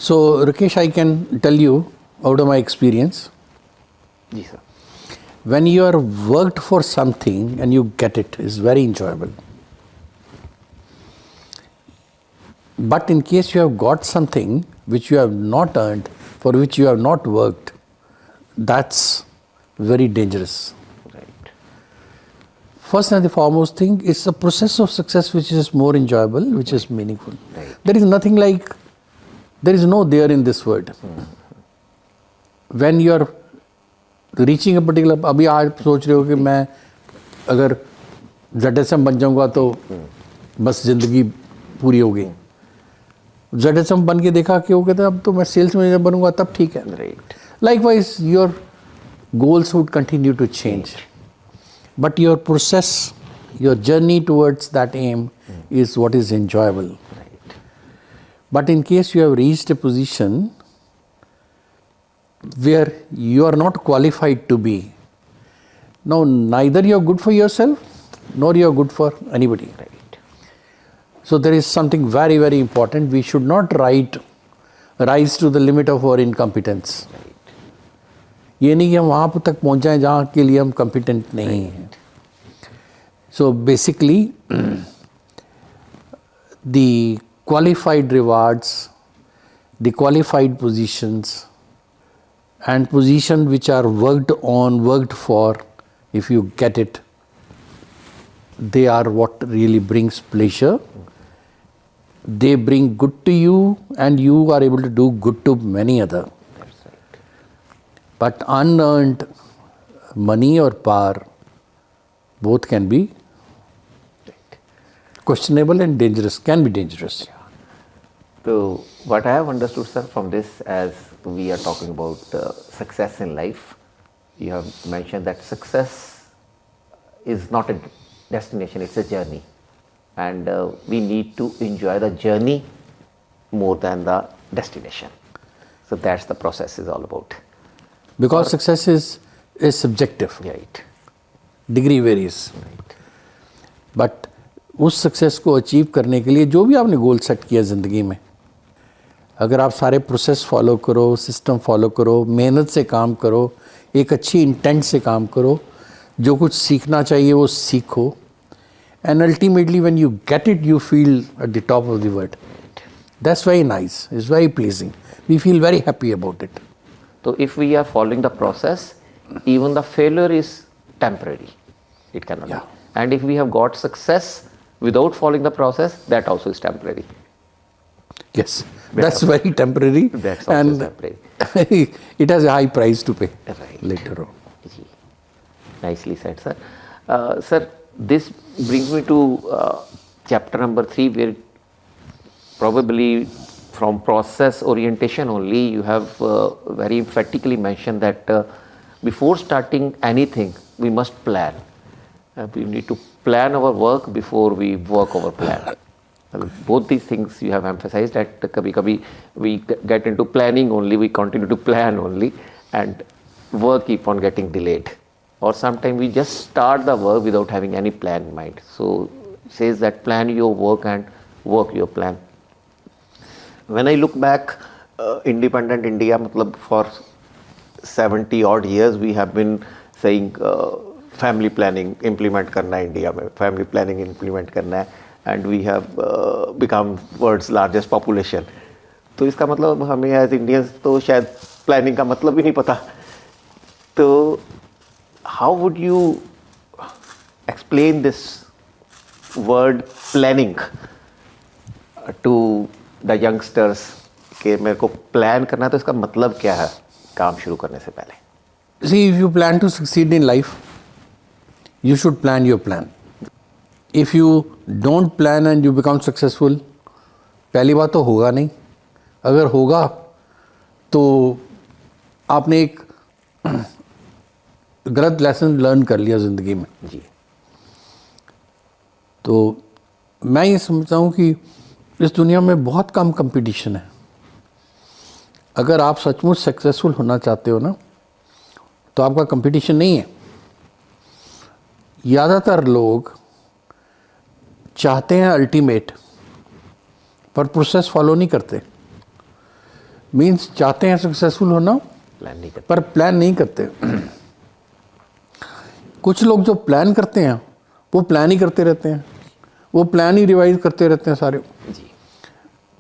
So Rakesh, I can tell you out of my experience, जी sir. when you are worked for something and you get it is very enjoyable. But in case you have got something which you have not earned, for which you have not worked, that's very dangerous. Right. First and the foremost thing is the process of success which is more enjoyable, which is meaningful. Right. There is nothing like, there is no there in this world. When you are reaching a particular, अभी आज सोच रहे हो कि मैं अगर ZSM बन जाऊंगा तो बस जिंदगी पूरी हो गई. ZSM बन के देखा कि वो कहते हैं अब तो मैं सेल्स मैनेजर बनूंगा तब ठीक है. Right. Likewise, your goals would continue to change. But your process, your journey towards that aim is what is enjoyable. Right. But in case you have reached a position where you are not qualified to be, now neither you are good for yourself nor you are good for anybody. Right. So there is something very, very important. We should not rise to the limit of our incompetence. ये नहीं कि हम वहाँ तक पहुँच जाएं जहाँ के लिए हम competent नहीं हैं. So basically, the qualified rewards, the qualified positions, and positions which are worked on, worked for, if you get it, they are what really brings pleasure. They bring good to you, and you are able to do good to many other. That's right. But unearned money or power, both can be questionable and dangerous, can be dangerous. So what I have understood, sir, from this, as we are talking about success in life, you have mentioned that success is not a destination, it's a journey. And we need to enjoy the journey more than the destination. So that's the process is all about. Because success is subjective. Right. Degree varies. Right. But उस success को achieve करने के लिए जो भी आपने goal set किया ज़िंदगी में, अगर आप सारे प्रोसेस फॉलो करो, सिस्टम फॉलो करो, मेहनत से काम करो, एक अच्छी इंटेंट से काम करो, जो कुछ सीखना चाहिए वो सीखो, and ultimately when you get it you feel at the top of the world. That's very nice. It's very pleasing. We feel very happy about it. So if we are following the process, even the failure is temporary. It cannot Yeah. be. And if we have got success without following the process, that also is temporary. Yes, that's very temporary. That's also and temporary. it has a high price to pay Right. later on. Ji. Nicely said, sir. Sir, this brings me to chapter number 3, where probably from process orientation only you have very emphatically mentioned that before starting anything we must plan. We need to plan our work before we work our plan. Both these things you have emphasized, that kabhi we get into planning only, we continue to plan only, and work keep on getting delayed. Or sometimes we just start the work without having any plan in mind. So says that plan your work and work your plan. When I look back, independent India, matlab for 70 odd years we have been saying family planning implement karna hai India mein, family planning implement karna hai, and we have become world's largest population. तो इसका मतलब हमें as Indians तो शायद planning का मतलब ही नहीं पता. तो how would you explain this word planning to the youngsters कि मेरे को प्लान करना है तो इसका मतलब क्या है काम शुरू करने से पहले? See, if you plan to succeed in life, you should plan your plan. If you don't plan and you become successful, पहली बात तो होगा नहीं. अगर होगा तो आपने एक गलत लेसन लर्न कर लिया ज़िंदगी में. जी. तो मैं ये समझता हूँ कि इस दुनिया में बहुत कम कंपटीशन है. अगर आप सचमुच सक्सेसफुल होना चाहते हो ना, तो आपका कंपटीशन नहीं है. ज़्यादातर लोग चाहते हैं अल्टीमेट, पर प्रोसेस फॉलो नहीं करते. मीन्स चाहते हैं सक्सेसफुल होना प्लान नहीं करते। पर प्लान नहीं करते। कुछ लोग जो प्लान करते हैं वो प्लान ही करते रहते हैं, वो प्लान ही रिवाइज करते रहते हैं सारे, जी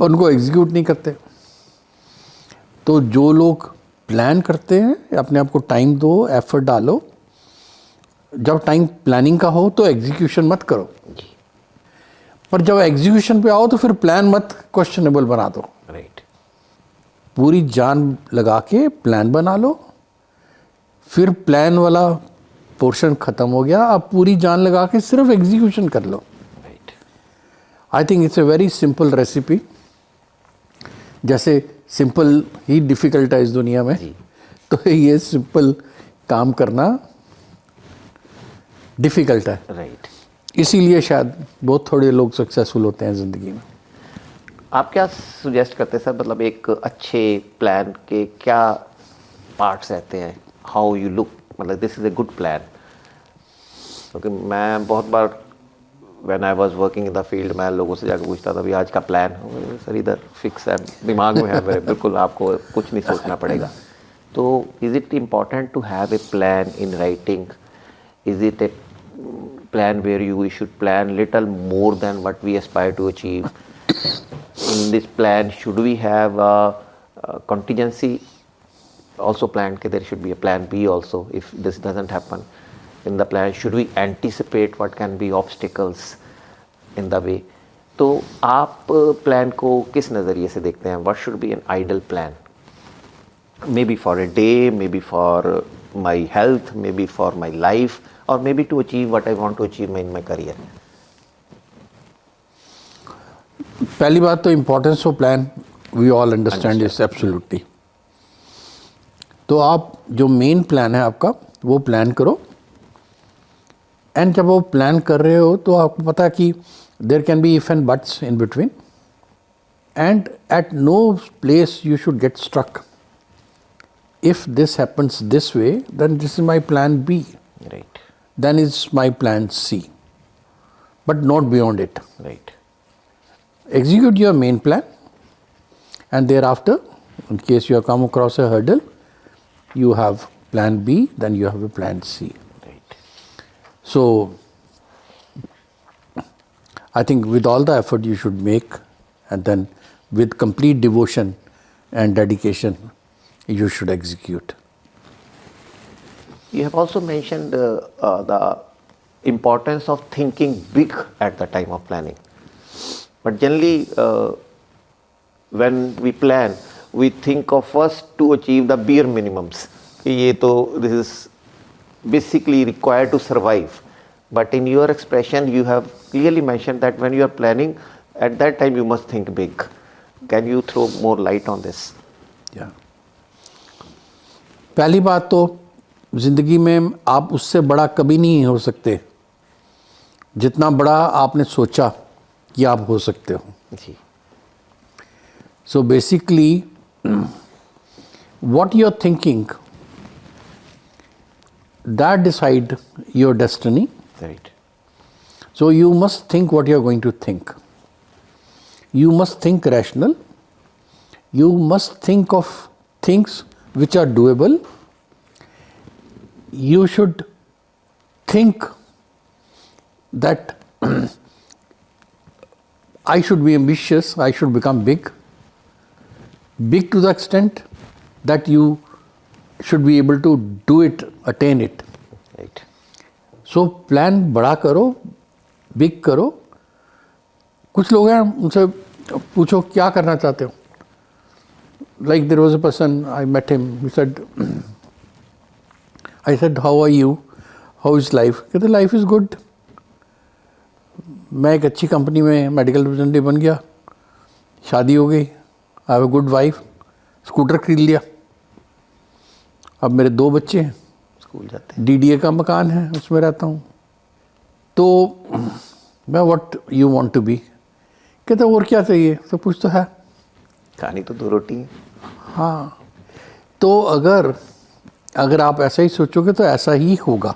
पर उनको एग्जीक्यूट नहीं करते। तो जो लोग प्लान करते हैं अपने आप को टाइम दो, एफर्ट डालो। जब टाइम प्लानिंग का हो तो एग्जीक्यूशन मत करो, जी पर जब एग्जीक्यूशन पे आओ तो फिर प्लान मत क्वेश्चनेबल बना दो। राइट। पूरी जान लगा के प्लान बना लो, फिर प्लान वाला पोर्शन खत्म हो गया, अब पूरी जान लगा के सिर्फ एग्जीक्यूशन कर लो। Right. I think it's a very simple recipe. जैसे सिंपल ही डिफ़िकल्ट है इस दुनिया में, जी। तो ये सिंपल काम करना डिफ़िकल्ट है। राइट। इसीलिए शायद बहुत थोड़े लोग सक्सेसफुल होते हैं ज़िंदगी में। आप क्या सुजेस्ट करते हैं सर, मतलब एक अच्छे प्लान के क्या पार्ट्स रहते हैं, हाउ यू लुक, मतलब this is a good plan? क्योंकि मैं बहुत बार when I was working in the field मैं लोगों से जाकर पूछता था भी आज का प्लान, सर इधर फिक्स है दिमाग में है मेरे, बिल्कुल आपको कुछ नहीं सोचना पड़ेगा। तो is it important to have a plan in writing? Is it a plan where we should plan little more than what we aspire to achieve? In this plan, should we have a contingency also planned? There should be a plan B also if this doesn't happen. In the plan, should we anticipate what can be obstacles in the way? तो आप plan को किस नज़रिए से देखते हैं? What should be an ideal plan? Maybe for a day, maybe for my health, maybe for my life, or maybe to achieve what I want to achieve in my career. पहली बात तो importance of plan we all understand is absolutely. तो आप जो main plan है आपका वो plan करो, एंड जब वो प्लान कर रहे हो तो आपको पता है कि there can be if and buts in between, and at no place you should get struck. If this happens this way then this is my plan B, Right. then is my plan C, but not beyond it. Right. Execute your main plan, and thereafter, in case you have come across a hurdle, you have plan B, then you have a plan C. Right. So, I think with all the effort you should make, and then with complete devotion and dedication, you should execute. You have also mentioned the importance of thinking big at the time of planning. But generally, when we plan, we think of first to achieve the bare minimums. This is basically required to survive. But in your expression, you have clearly mentioned that when you are planning, at that time you must think big. Can you throw more light on this? Yeah. पहली बात तो ज़िंदगी में आप उससे बड़ा कभी नहीं हो सकते जितना बड़ा आपने सोचा कि आप हो सकते हो। जी। So basically what you're thinking, that decide your destiny. Right. So you must think what you're going to think. You must think rational. You must think of things which are doable. You should think that I should be ambitious, I should become big. Big to the extent that you should be able to do it, attain it. Right. So plan बड़ा करो, big करो। कुछ लोग हैं उनसे पूछो क्या करना चाहते हो। Like there was a person, I met him, he said, I said, how are you? How is life? कहते life is good. मैं एक अच्छी कंपनी में मेडिकल रिप्रेजेंटेटिव बन गया, शादी हो गई, I have a good wife, scooter खरीद लिया, अब मेरे 2 बच्चे हैं, स्कूल जाते हैं। DDA का मकान है उसमें रहता हूँ। तो मैं what you want to be, कहते और क्या चाहिए, सब कुछ तो है। खानी तो 2 रोटी है। हाँ, तो अगर आप ऐसा ही सोचोगे तो ऐसा ही होगा।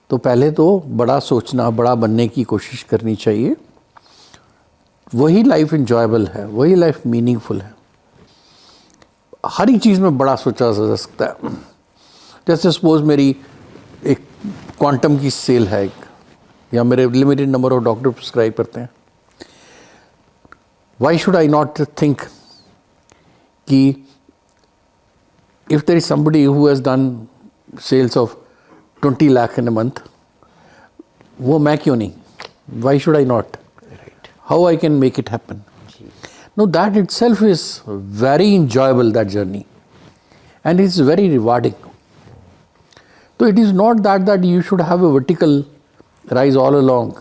तो पहले तो बड़ा सोचना, बड़ा बनने की कोशिश करनी चाहिए। वही लाइफ इंजॉयबल है, वही लाइफ मीनिंगफुल है। हर एक चीज़ में बड़ा सोचा जा सकता है। जैसे सपोज मेरी एक क्वांटम की सेल है एक, या मेरे limited number of doctor prescribe करते हैं। Why should I not think कि if there is somebody who has done sales of 20 lakh in a month, वो मैं क्यों नहीं? Why should I not? Right. How I can make it happen? No, that itself is very enjoyable, that journey, and it's very rewarding. So it is not that you should have a vertical rise all along.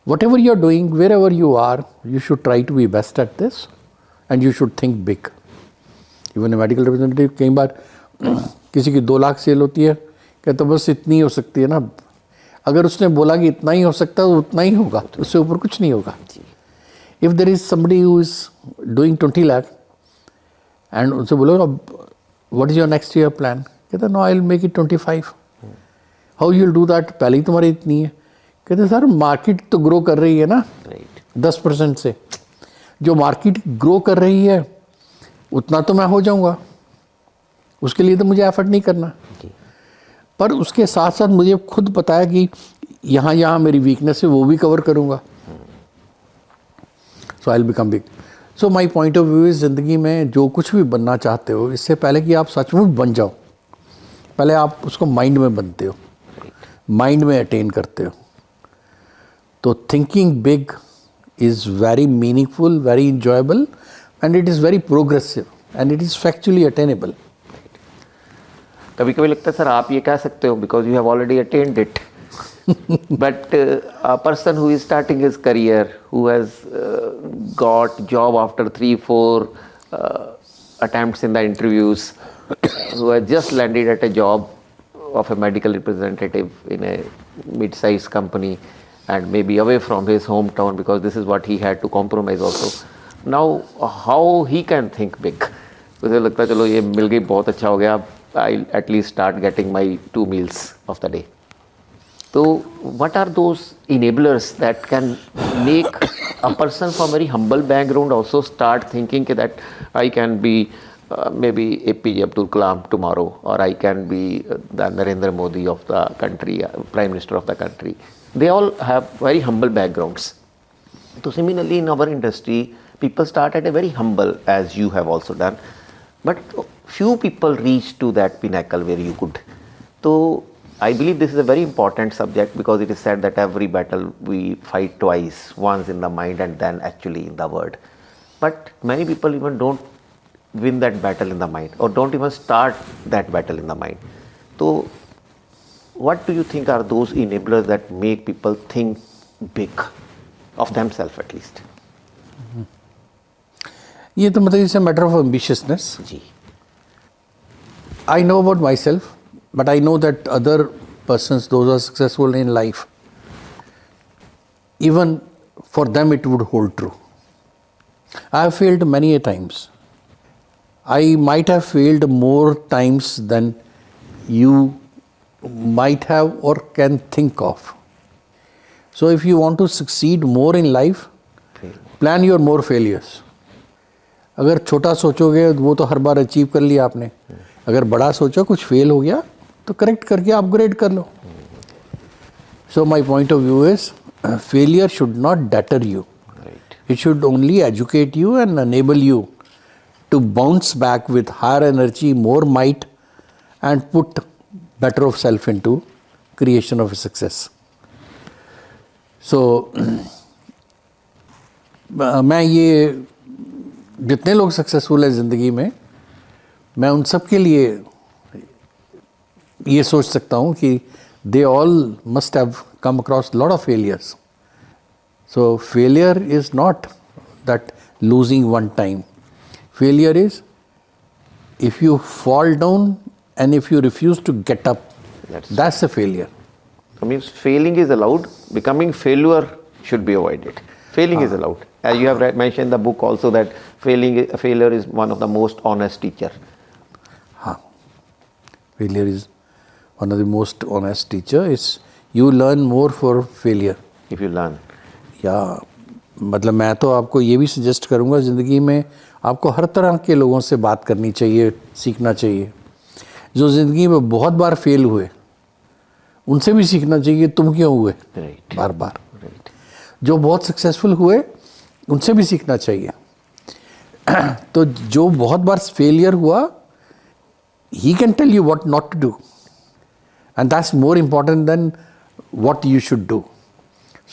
Whatever you are doing, wherever you are, you should try to be best at this, and you should think big. Even medical representative कई बार किसी की 2 lakh cell होती है, कहता बस इतनी हो सकती है ना। अगर उसने बोला कि इतना ही हो सकता है तो उतना ही होगा, उससे ऊपर कुछ नहीं होगा। If there is somebody who is doing 20 lakh and उनसे बोलो what is your next year plan, कहता no I will make it 25। How you will do that? पहले ही तुम्हारी इतनी है। कहते सर मार्केट तो ग्रो कर रही है ना 10% से, जो मार्केट ग्रो कर रही है उतना तो मैं हो जाऊंगा, उसके लिए तो मुझे एफर्ट नहीं करना। पर उसके साथ साथ मुझे खुद पता है कि यहाँ यहाँ मेरी वीकनेस है, वो भी कवर करूँगा। So I will become big. So my point of view is, ज़िंदगी में जो कुछ भी बनना चाहते हो, इससे पहले कि आप सच में बन जाओ, पहले आप उसको माइंड में बनते हो, माइंड में अटेन करते हो। तो thinking big is very meaningful, very enjoyable, and it is very progressive and it is factually attainable. कभी कभी लगता है सर आप ये कह सकते हो because you have already attained it. But a person who is starting his career, who has got job after 3-4 attempts in the interviews, who has just landed at a job of a medical representative in a mid-sized company and maybe away from his hometown because this is what he had to compromise also. Now how he can think big? उसे लगता है चलो ये मिल गई बहुत अच्छा हो गया, I'll at least start getting my 2 meals of the day. So what are those enablers that can make a person from very humble background also start thinking that I can be maybe APJ Abdul Kalam tomorrow, or I can be the Narendra Modi of the country, Prime Minister of the country. They all have very humble backgrounds. So similarly in our industry, people start at a very humble, as you have also done, but few people reach to that pinnacle where you could. So I believe this is a very important subject because it is said that every battle we fight twice, once in the mind and then actually in the word. But many people even don't win that battle in the mind, or don't even start that battle in the mind. So what do you think are those enablers that make people think big of themselves at least? ये तो मतलब it's a matter of ambitiousness. जी। I know about myself, but I know that other persons, those who are successful in life, even for them it would hold true. I have failed many a times. I might have failed more times than you might have or can think of. So if you want to succeed more in life, plan your more failures. अगर छोटा सोचोगे वो तो हर बार achieve कर लिया आपने, अगर बड़ा सोचो कुछ फेल हो गया तो करेक्ट करके अपग्रेड कर लो। So my point of view is failure should not deter you, it should only educate you and enable you to bounce back with higher energy, more might and put better of self into creation of success. So मैं ये जितने लोग successful है ज़िंदगी में, मैं उन सब के लिए ये सोच सकता हूँ कि they all must have come across lot of failures. So failure is not that losing one time, failure is if you fall down and if you refuse to get up, that's a failure. So means failing is allowed, becoming failure should be avoided. Failing is allowed. As you have mentioned in the book also that failure is one of the most honest teacher. Failure is one of the most honest teacher. Is you learn more for failure. If you learn. Yeah, मतलब मैं तो आपको ये भी suggest करूँगा, ज़िंदगी में आपको हर तरह के लोगों से बात करनी चाहिए, सीखना चाहिए। जो ज़िंदगी में बहुत बार फेल हुए उनसे भी सीखना चाहिए, तुम क्यों हुए राइट बार बार। राइट जो बहुत सक्सेसफुल हुए उनसे भी सीखना चाहिए। तो जो बहुत बार फेलियर हुआ, he can tell you what not to do, and that's more important than what you should do.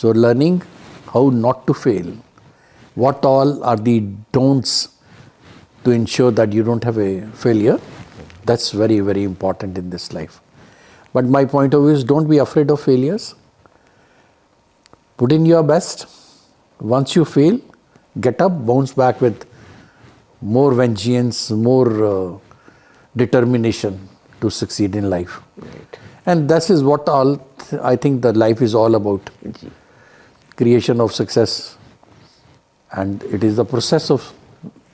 So learning how not to fail, what all are the don'ts to ensure that you don't have a failure, that's very, very important in this life. But my point of view is, don't be afraid of failures. Put in your best. Once you fail, get up, bounce back with more vengeance, more determination to succeed in life. Right And this is what I think that life is all about. जी Creation of success. And it is the process of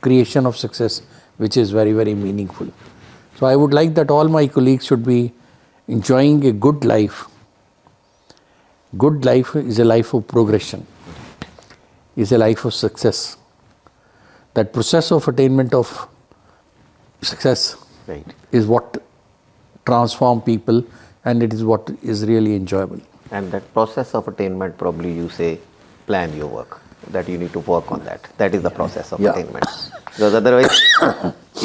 creation of success which is very, very meaningful. So I would like that all my colleagues should be enjoying a good life. Good life is a life of progression, is a life of success. That process of attainment of success right is what transform people, and it is what is really enjoyable. And that process of attainment, probably you say, plan your work, that you need to work on that. That is the process of Yeah. attainment. Because otherwise,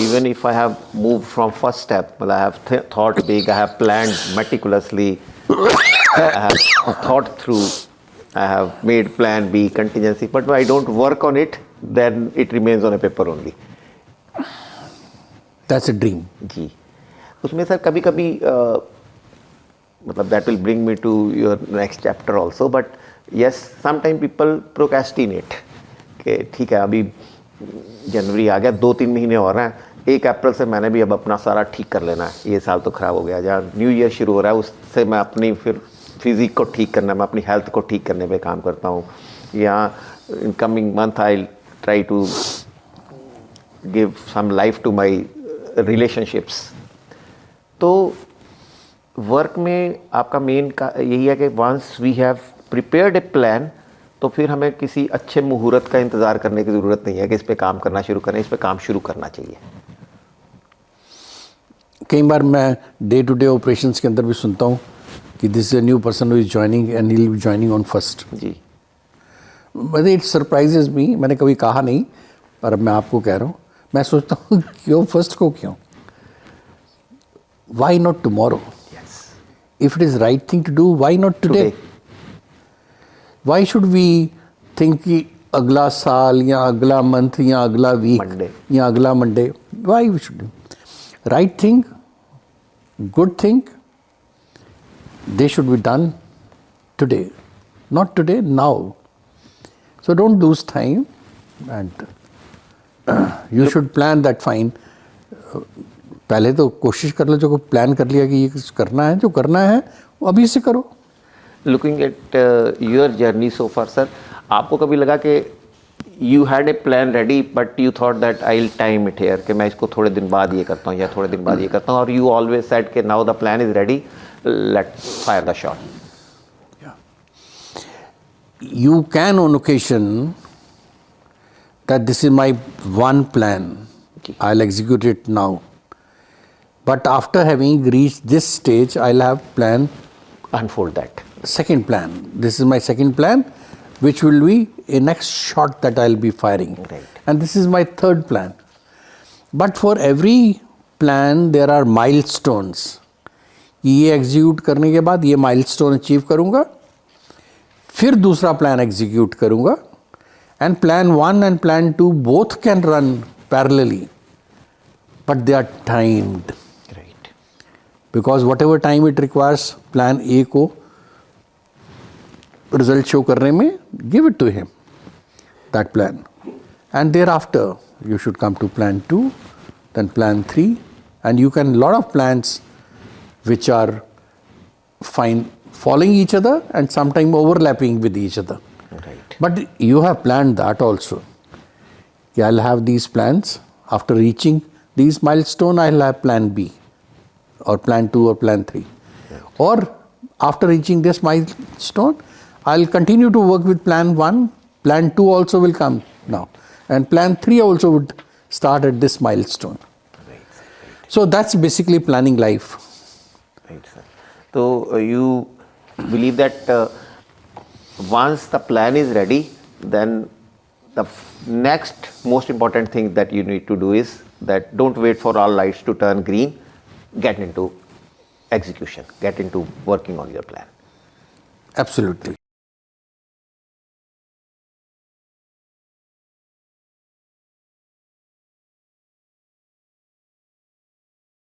even if I have moved from first step, well, I have thought big, I have planned meticulously, I have thought through, I have made plan B, contingency, but if I don't work on it, then it remains on a paper only. That's a dream. जी उसमें sir कभी कभी मतलब that will bring me to your next chapter also, but yes sometime people procrastinate कि ठीक है अभी जनवरी आ गया, 2-3 महीने हो रहे हैं, 1 अप्रैल से मैंने भी अब अपना सारा ठीक कर लेना है, ये साल तो ख़राब हो गया, जहाँ न्यू ईयर शुरू हो रहा है उससे मैं अपनी फिर फिज़िक को ठीक करना, मैं अपनी हेल्थ को ठीक करने पे काम करता हूँ, या in coming month I try to give some life to my relationships. तो वर्क में आपका मेन का यही है कि once we have prepared a plan, तो फिर हमें किसी अच्छे मुहूर्त का इंतज़ार करने की ज़रूरत नहीं है कि इस पे काम करना शुरू करें, इस पे काम शुरू करना चाहिए। कई बार मैं डे टू डे ऑपरेशंस के अंदर भी सुनता हूँ कि this is a new person who is joining and he will be joining on first. जी मुझे इट सरप्राइजेज मी, मैंने कभी कहा नहीं पर अब मैं आपको कह रहा हूँ, मैं सोचता हूँ क्यों फर्स्ट को, क्यों, why not tomorrow? Yes If it is right thing to do, why not today? Why should we think कि अगला साल या अगला मंथ या अगला वीक Monday. या अगला Monday? Why we should do? Right thing, good thing, they should be done today. Not today, now. So don't lose time, and you should plan that fine. पहले तो कोशिश कर लो, जो प्लान कर लिया कि ये कुछ करना है, जो करना है वो अभी से करो। Looking at your journey so far sir, आपको कभी लगा कि you had a plan ready but you thought that I will time it here, कि मैं इसको थोड़े दिन बाद ये करता हूँ या थोड़े दिन बाद ये करता हूँ, और यू ऑलवेज सेड कि now the plan is ready, let fire the shot? You can on occasion that this is my one plan, I'll execute it now. But after having reached this stage, I'll have plan, Unfold that. second plan. This is my second plan, which will be a next shot that I'll be firing. Right. And this is my third plan. But for every plan, there are milestones. ये execute करने के बाद ये milestone achieve करूँगा, फिर दूसरा plan execute करूँगा, and plan 1 and plan 2 both can run parallelly, but they are timed. Right. Because whatever time it requires plan A को result show करने में, give it to him, that plan. And thereafter, you should come to plan 2, then plan 3, and you can, lot of plans which are fine following each other and sometimes overlapping with each other. Right. But you have planned that also. I'll have these plans. After reaching these milestones, I'll have plan B or plan 2 or plan 3. Right. Or after reaching this milestone, I'll continue to work with plan 1 Plan 2 also will come now. And plan 3 also would start at this milestone. So that's basically planning life. Right, sir. So you believe that once the plan is ready, then the next most important thing that you need to do is that don't wait for all lights to turn green, get into execution, get into working on your plan. Absolutely.